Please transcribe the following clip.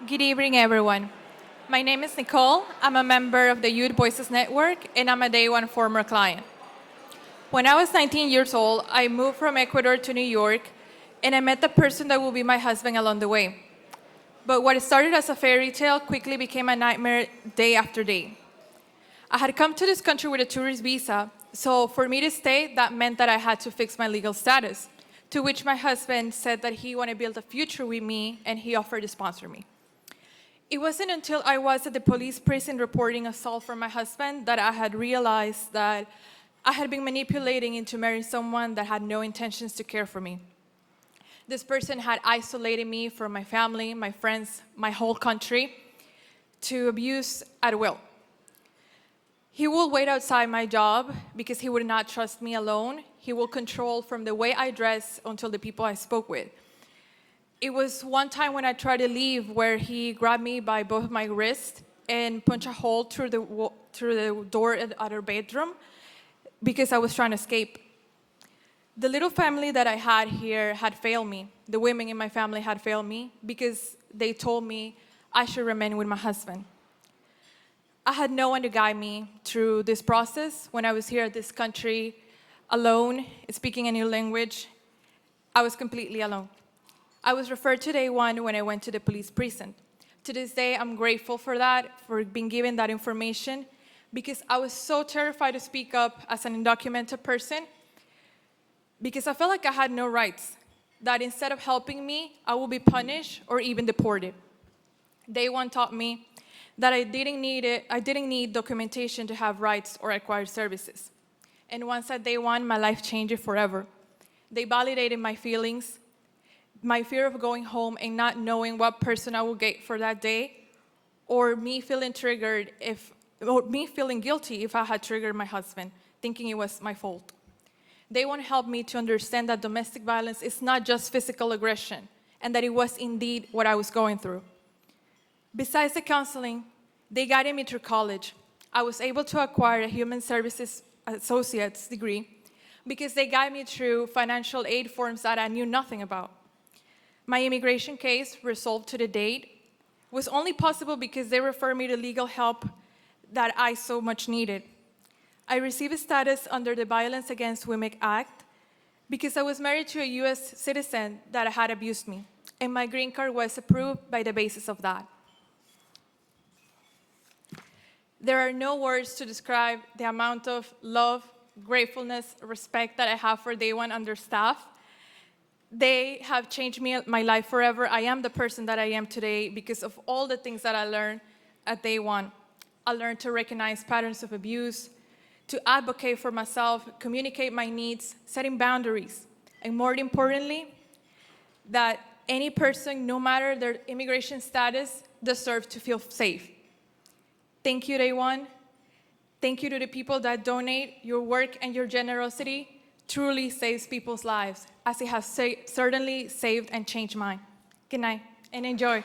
Good evening, everyone. My name is Nicole. I'm a member of the Youth Voices Network, and I'm a Day One former client. When I was 19 years old, I moved from Ecuador to New York, and I met the person that will be my husband along the way. But what started as a fairy tale quickly became a nightmare day after day. I had come to this country with a tourist visa, so for me to stay, that meant that I had to fix my legal status, to which my husband said that he wanted to build a future with me, and he offered to sponsor me. It wasn't until I was at the police prison reporting assault from my husband that I had realized that I had been manipulating into marrying someone that had no intentions to care for me. This person had isolated me from my family, my friends, my whole country, to abuse at will. He will wait outside my job because he would not trust me alone. He will control from the way I dress until the people I spoke with. It was one time when I tried to leave where he grabbed me by both my wrists and punched a hole through the door at our bedroom because I was trying to escape. The little family that I had here had failed me. The women in my family had failed me because they told me I should remain with my husband. I had no one to guide me through this process. When I was here at this country alone, speaking a new language, I was completely alone. I was referred to Day One when I went to the police precinct. To this day, I'm grateful for that, for being given that information, because I was so terrified to speak up as an undocumented person, because I felt like I had no rights, that instead of helping me, I would be punished or even deported. Day One taught me that I didn't need documentation to have rights or acquire services. And once at Day One, my life changed forever. They validated my feelings, my fear of going home and not knowing what person I would get for that day, or me feeling guilty if I had triggered my husband, thinking it was my fault. They want to help me to understand that domestic violence is not just physical aggression, and that it was indeed what I was going through. Besides the counseling, they guided me through college. I was able to acquire a Human Services Associate's degree because they guided me through financial aid forms that I knew nothing about. My immigration case, resolved to the date, was only possible because they referred me to legal help that I so much needed. I received a status under the Violence Against Women Act because I was married to a U.S. citizen that had abused me, and my green card was approved by the basis of that. There are no words to describe the amount of love, gratefulness, respect that I have for Day One under staff. They have changed my life forever. I am the person that I am today because of all the things that I learned at Day One. I learned to recognize patterns of abuse, to advocate for myself, communicate my needs, setting boundaries, and more importantly, that any person, no matter their immigration status, deserves to feel safe. Thank you, Day One. Thank you to the people that donate. Your work and your generosity truly saves people's lives, as it has certainly saved and changed mine. Good night, and enjoy.